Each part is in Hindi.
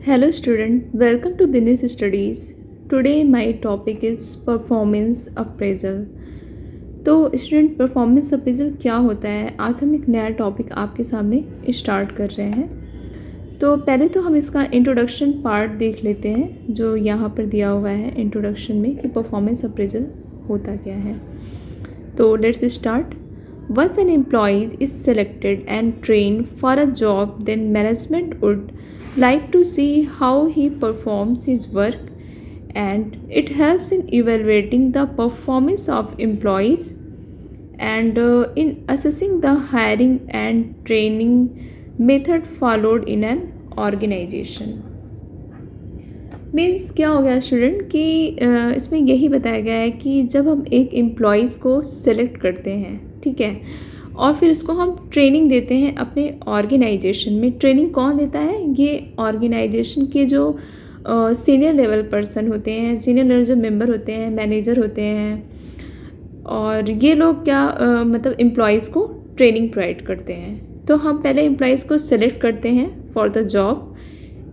Hello student, welcome to Business Studies. Today my topic is performance appraisal. तो स्टूडेंट परफॉर्मेंस अप्रेजल क्या होता है, आज हम एक नया टॉपिक आपके सामने स्टार्ट कर रहे हैं। तो पहले तो हम इसका इंट्रोडक्शन पार्ट देख लेते हैं जो यहाँ पर दिया हुआ है इंट्रोडक्शन में कि परफॉर्मेंस अप्रेजल होता क्या है। तो let's start. Once an employee is selected and trained for a job, then management would like to see how he performs his work, and it helps in evaluating the performance of employees and in assessing the hiring and training method followed in an organization. Means क्या हो गया स्टूडेंट कि इसमें यही बताया गया है कि जब हम एक एम्प्लॉइज़ को सेलेक्ट करते हैं, ठीक है, और फिर उसको हम ट्रेनिंग देते हैं अपने ऑर्गेनाइजेशन में। ट्रेनिंग कौन देता है? ये ऑर्गेनाइजेशन के जो सीनियर लेवल पर्सन होते हैं, सीनियर लेवल जो मेंबर होते हैं, मैनेजर होते हैं, और ये लोग क्या मतलब एम्प्लॉइज़ को ट्रेनिंग प्रोवाइड करते हैं। तो हम पहले एम्प्लॉइज़ को सेलेक्ट करते हैं फॉर द जॉब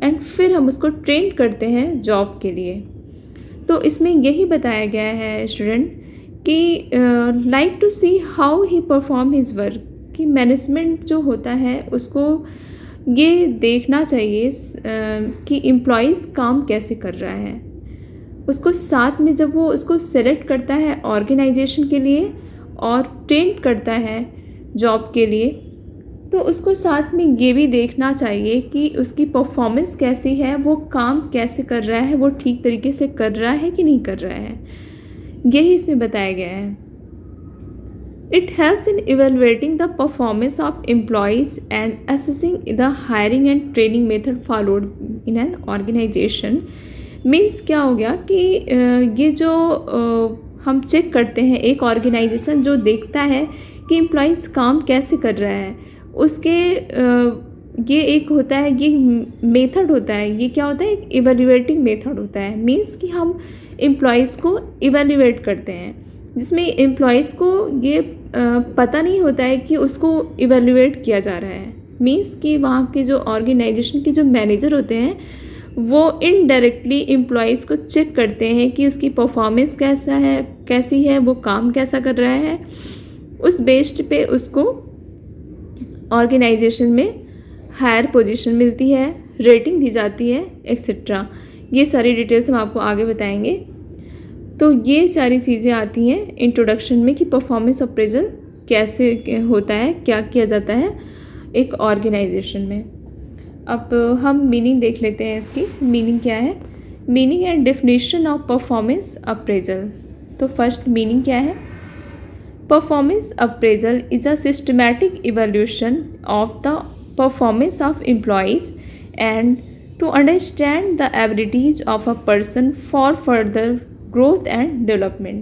एंड फिर हम उसको ट्रेन करते हैं जॉब के लिए। तो इसमें यही बताया गया है स्टूडेंट कि like to see how he perform his work, कि मैनेजमेंट जो होता है उसको ये देखना चाहिए कि एम्प्लॉइज़ काम कैसे कर रहा है। उसको साथ में जब वो उसको सेलेक्ट करता है ऑर्गेनाइजेशन के लिए और ट्रेन करता है जॉब के लिए, तो उसको साथ में ये भी देखना चाहिए कि उसकी परफॉर्मेंस कैसी है, वो काम कैसे कर रहा है, वो ठीक तरीके से कर रहा है कि नहीं कर रहा है। यही इसमें बताया गया है। It helps in evaluating the performance of employees and assessing the hiring and training method followed in an organisation. Means क्या हो गया कि ये जो हम चेक करते हैं, एक ऑर्गेनाइजेशन जो देखता है कि एम्प्लॉयज़ काम कैसे कर रहा है, उसके ये एक होता है, ये मेथड होता है, ये क्या होता है, एक इवेल्युएटिंग मेथड होता है। मीन्स कि हम एम्प्लॉयज़ को इवेल्युएट करते हैं, जिसमें एम्प्लॉयज़ को ये पता नहीं होता है कि उसको इवेल्युएट किया जा रहा है। मीन्स कि वहाँ के जो ऑर्गेनाइजेशन के जो मैनेजर होते हैं वो इनडायरेक्टली एम्प्लॉयज़ को चेक करते हैं कि उसकी परफॉर्मेंस कैसी है, वो काम कैसा कर रहा है। उस बेस्ड पे उसको ऑर्गेनाइजेशन में हायर पोजीशन मिलती है, रेटिंग दी जाती है, एक्सेट्रा। ये सारी डिटेल्स हम आपको आगे बताएंगे। तो ये सारी चीज़ें आती हैं इंट्रोडक्शन में कि परफॉर्मेंस अप्रेजल कैसे होता है, क्या किया जाता है एक ऑर्गेनाइजेशन में। अब हम मीनिंग देख लेते हैं इसकी। मीनिंग क्या है? Meaning and definition of performance appraisal. तो फर्स्ट मीनिंग क्या है? Performance appraisal is a systematic evaluation of the performance of employees and to understand the abilities of a person for further growth and development.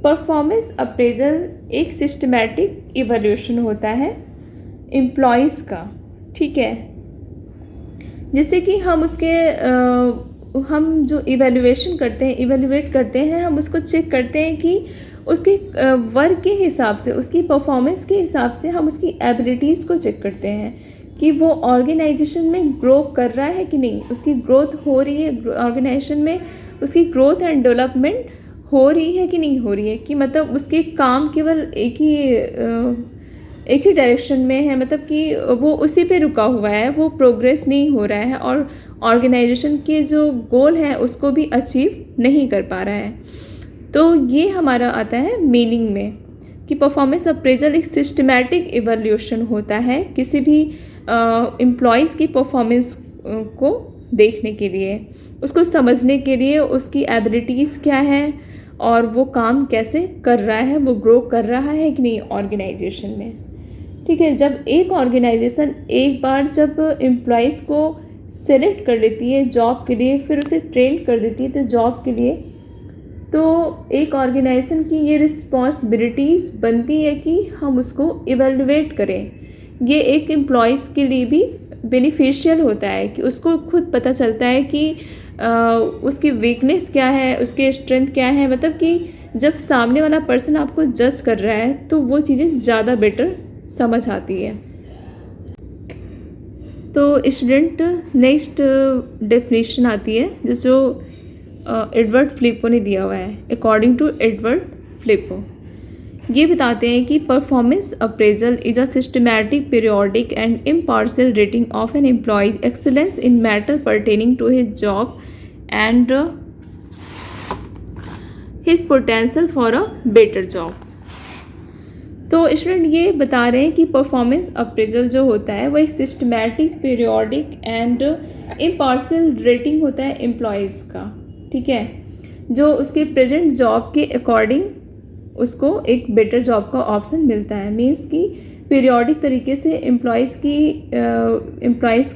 Performance appraisal एक systematic evaluation होता है employees का, ठीक है। जैसे कि हम उसके हम जो इवेल्युएशन करते हैं, इवेल्युएट करते हैं, हम उसको चेक करते हैं कि उसके वर्क के हिसाब से, उसकी परफॉर्मेंस के हिसाब से हम उसकी एबिलिटीज़ को चेक करते हैं कि वो ऑर्गेनाइजेशन में ग्रो कर रहा है कि नहीं, उसकी ग्रोथ हो रही है ऑर्गेनाइजेशन में, उसकी ग्रोथ एंड डेवलपमेंट हो रही है कि नहीं हो रही है, कि मतलब उसके काम केवल एक ही डायरेक्शन में है, मतलब कि वो उसी पे रुका हुआ है, वो प्रोग्रेस नहीं हो रहा है और ऑर्गेनाइजेशन के जो गोल है उसको भी अचीव नहीं कर पा रहा है। तो ये हमारा आता है मीनिंग में कि परफॉर्मेंस अप्रेजल एक सिस्टमैटिक इवैल्यूएशन होता है किसी भी एम्प्लॉयज़ की परफॉर्मेंस को देखने के लिए, उसको समझने के लिए, उसकी एबिलिटीज़ क्या है और वो काम कैसे कर रहा है, वो ग्रो कर रहा है कि नहीं ऑर्गेनाइजेशन में, ठीक है। जब एक ऑर्गेनाइजेशन एक बार जब एम्प्लॉयज़ को सेलेक्ट कर लेती है जॉब के लिए, फिर उसे ट्रेन कर देती है तो जॉब के लिए, तो एक ऑर्गेनाइजेशन की ये रिस्पॉन्सिबिलिटीज़ बनती है कि हम उसको इवेल्युएट करें। ये एक एम्प्लॉयज़ के लिए भी बेनिफिशियल होता है कि उसको खुद पता चलता है कि उसकी वीकनेस क्या है, उसके स्ट्रेंथ क्या है। मतलब कि जब सामने वाला पर्सन आपको जज कर रहा है तो वो चीज़ें ज़्यादा बेटर समझ आती है। तो स्टूडेंट नेक्स्ट डेफिनेशन आती है जो एडवर्ड फ्लिपो ने दिया हुआ है। अकॉर्डिंग टू एडवर्ड फ्लिपो ये बताते हैं कि performance appraisal is a systematic periodic and impartial rating of an employee excellence in matter pertaining to his job and his potential for a better job. तो स्टूडेंट ये बता रहे हैं कि परफॉर्मेंस अप्रेजल जो होता है वो एक systematic periodic and impartial rating होता है एम्प्लॉयज़ का, ठीक है, जो उसके प्रेजेंट जॉब के अकॉर्डिंग उसको एक बेटर जॉब का ऑप्शन मिलता है। मीन्स कि पीरियोडिक तरीके से एम्प्लॉयज़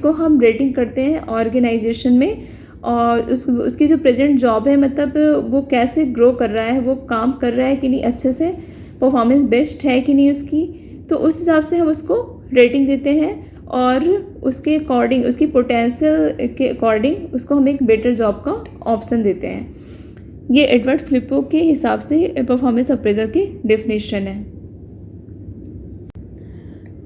को हम रेटिंग करते हैं ऑर्गेनाइजेशन में, और उसकी जो प्रेजेंट जॉब है मतलब वो कैसे ग्रो कर रहा है, वो काम कर रहा है कि नहीं अच्छे से, परफॉर्मेंस बेस्ट है कि नहीं उसकी, तो उस हिसाब से हम उसको रेटिंग देते हैं और उसके अकॉर्डिंग उसकी पोटेंशियल के अकॉर्डिंग उसको हम एक बेटर जॉब का ऑप्शन देते हैं। ये एडवर्ड फ्लिपो के हिसाब से परफॉर्मेंस अप्रेजल की डेफिनेशन है।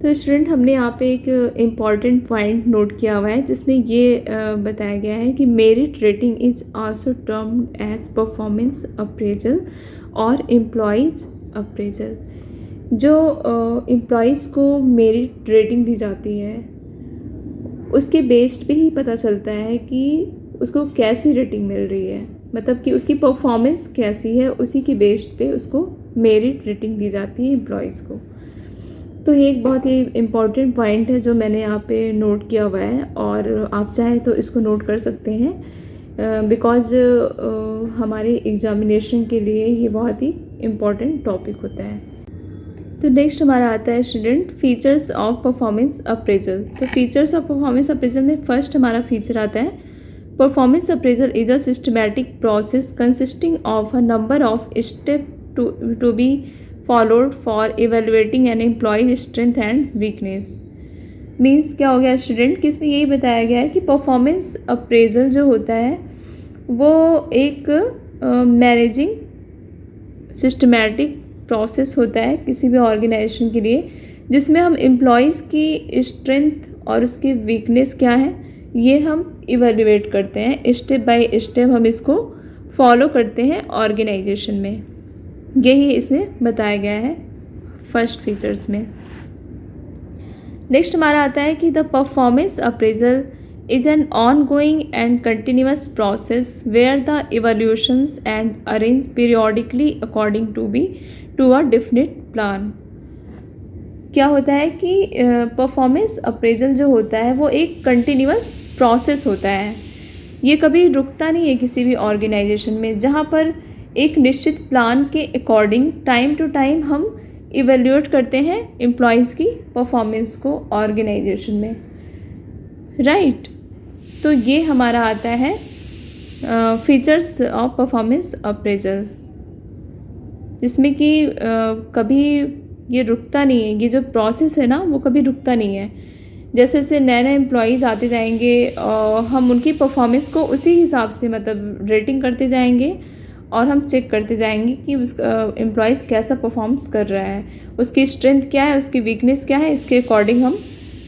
तो स्टूडेंट हमने यहाँ पे एक इम्पॉर्टेंट पॉइंट नोट किया हुआ है जिसमें ये बताया गया है कि merit rating is also termed as performance appraisal और एम्प्लॉयज़ अप्रेजल। जो एम्प्लॉयज़ को मेरिट रेटिंग दी जाती है उसके बेस्ड पे ही पता चलता है कि उसको कैसी रेटिंग मिल रही है, मतलब कि उसकी परफॉर्मेंस कैसी है, उसी के बेस्ड पे उसको मेरिट रेटिंग दी जाती है एम्प्लॉयज़ को। तो ये एक बहुत ही इम्पॉर्टेंट पॉइंट है जो मैंने यहाँ पे नोट किया हुआ है और आप चाहें तो इसको नोट कर सकते हैं बिकॉज़ हमारे एग्जामिनेशन के लिए ये बहुत ही इम्पॉर्टेंट टॉपिक होता है। तो नेक्स्ट हमारा आता है student features of performance appraisal. तो फीचर्स ऑफ परफॉर्मेंस अप्रेजल में फर्स्ट हमारा फीचर आता है performance appraisal is a systematic process consisting of a number of step to be followed for evaluating an employees strength and weakness. Means क्या हो गया स्टूडेंट कि इसमें यही बताया गया है कि परफॉर्मेंस अप्रेजल जो होता है वो एक मैनेजिंग सिस्टमैटिक प्रोसेस होता है किसी भी ऑर्गेनाइजेशन के लिए, जिसमें हम एम्प्लॉयज़ की स्ट्रेंथ और उसकी वीकनेस क्या है ये हम इवेल्युएट करते हैं, स्टेप बाय स्टेप हम इसको फॉलो करते हैं ऑर्गेनाइजेशन में। यही इसमें बताया गया है फर्स्ट फीचर्स में। नेक्स्ट हमारा आता है कि the performance appraisal is an ongoing and continuous process where the evaluations and arranged periodically according to a definite plan। क्या होता है कि परफॉर्मेंस अप्रेजल जो होता है वो एक कंटिन्यूस प्रोसेस होता है, ये कभी रुकता नहीं है किसी भी ऑर्गेनाइजेशन में, जहाँ पर एक निश्चित प्लान के अकॉर्डिंग टाइम टू टाइम हम इवेल्यूएट करते हैं एम्प्लॉयज़ की परफॉर्मेंस को ऑर्गेनाइजेशन में, राइट। तो ये हमारा आता है फीचर्स ऑफ परफॉर्मेंस अप्रेजल, जिसमें कि कभी ये रुकता नहीं है, ये जो प्रोसेस है ना वो कभी रुकता नहीं है। जैसे जैसे नए नए एम्प्लॉयज़ आते जाएंगे हम उनकी परफॉर्मेंस को उसी हिसाब से मतलब रेटिंग करते जाएंगे और हम चेक करते जाएंगे कि उस एम्प्लॉयज़ कैसा परफॉर्म्स कर रहा है, उसकी स्ट्रेंथ क्या है, उसकी वीकनेस क्या है, इसके अकॉर्डिंग हम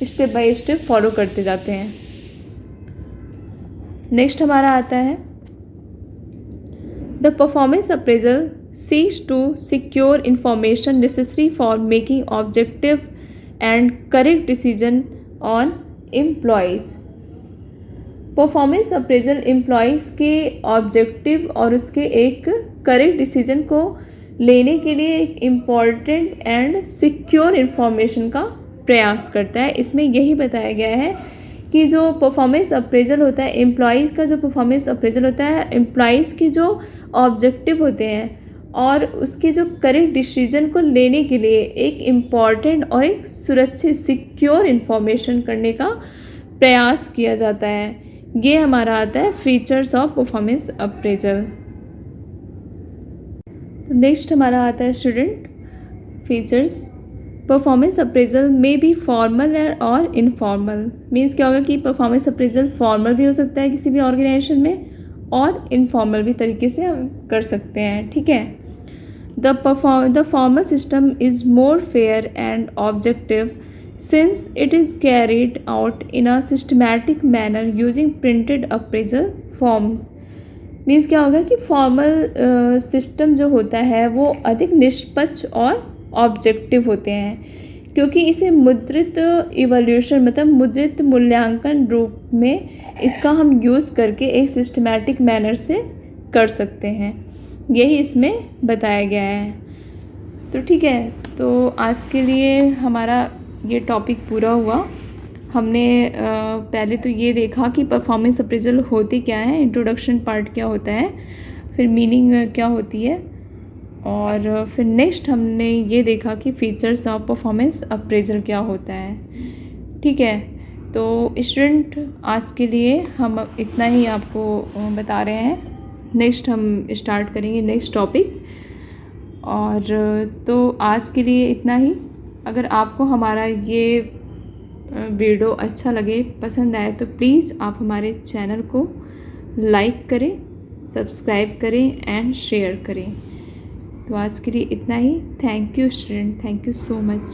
स्टेप बाय स्टेप फॉलो करते जाते हैं। नेक्स्ट हमारा आता है the performance appraisal seeks to secure information necessary for making objective and correct decision on employees। Performance appraisal employees के ऑब्जेक्टिव और उसके एक करेक्ट डिसीजन को लेने के लिए एक इम्पॉर्टेंट एंड सिक्योर इन्फॉर्मेशन का प्रयास करता है। इसमें यही बताया गया है कि जो परफॉर्मेंस अप्रेजल होता है, एम्प्लॉयज़ का जो परफॉर्मेंस अप्रेजल होता है, एम्प्लॉयज़ के जो ऑब्जेक्टिव होते हैं और उसके जो करेक्ट डिसीजन को लेने के लिए एक इम्पॉर्टेंट और एक सुरक्षित सिक्योर इन्फॉर्मेशन करने का प्रयास किया जाता है। ये हमारा आता है फीचर्स ऑफ परफॉर्मेंस अप्रेजल। तो नेक्स्ट हमारा आता है स्टूडेंट फीचर्स परफॉर्मेंस अप्रेजल में भी फॉर्मल और इनफॉर्मल। मीन्स क्या होगा कि परफॉर्मेंस अप्रेजल फॉर्मल भी हो सकता है किसी भी ऑर्गेनाइजेशन में और इनफॉर्मल भी तरीके से हम कर सकते हैं, ठीक है। The formal system is more fair and objective since it is carried out in a systematic manner using printed appraisal forms। Means क्या होगा कि फॉर्मल सिस्टम जो होता है वो अधिक निष्पक्ष और ऑब्जेक्टिव होते हैं, क्योंकि इसे मुद्रित इवोल्यूशन मतलब मुद्रित मूल्यांकन रूप में इसका हम यूज़ करके एक सिस्टमैटिक मैनर से कर सकते हैं, यही इसमें बताया गया है। तो ठीक है, तो आज के लिए हमारा ये टॉपिक पूरा हुआ। हमने पहले तो ये देखा कि परफॉर्मेंस अप्रेजल होती क्या है, इंट्रोडक्शन पार्ट क्या होता है, फिर मीनिंग क्या होती है, और फिर नेक्स्ट हमने ये देखा कि फीचर्स ऑफ परफॉर्मेंस अप्रेजल क्या होता है। ठीक है, तो स्टूडेंट आज के लिए हम इतना ही आपको बता रहे हैं। नेक्स्ट हम स्टार्ट करेंगे नेक्स्ट टॉपिक। और तो आज के लिए इतना ही। अगर आपको हमारा ये वीडियो अच्छा लगे, पसंद आए, तो प्लीज़ आप हमारे चैनल को लाइक करें, सब्सक्राइब करें एंड शेयर करें। तो आज के लिए इतना ही। Thank you student, thank you so much.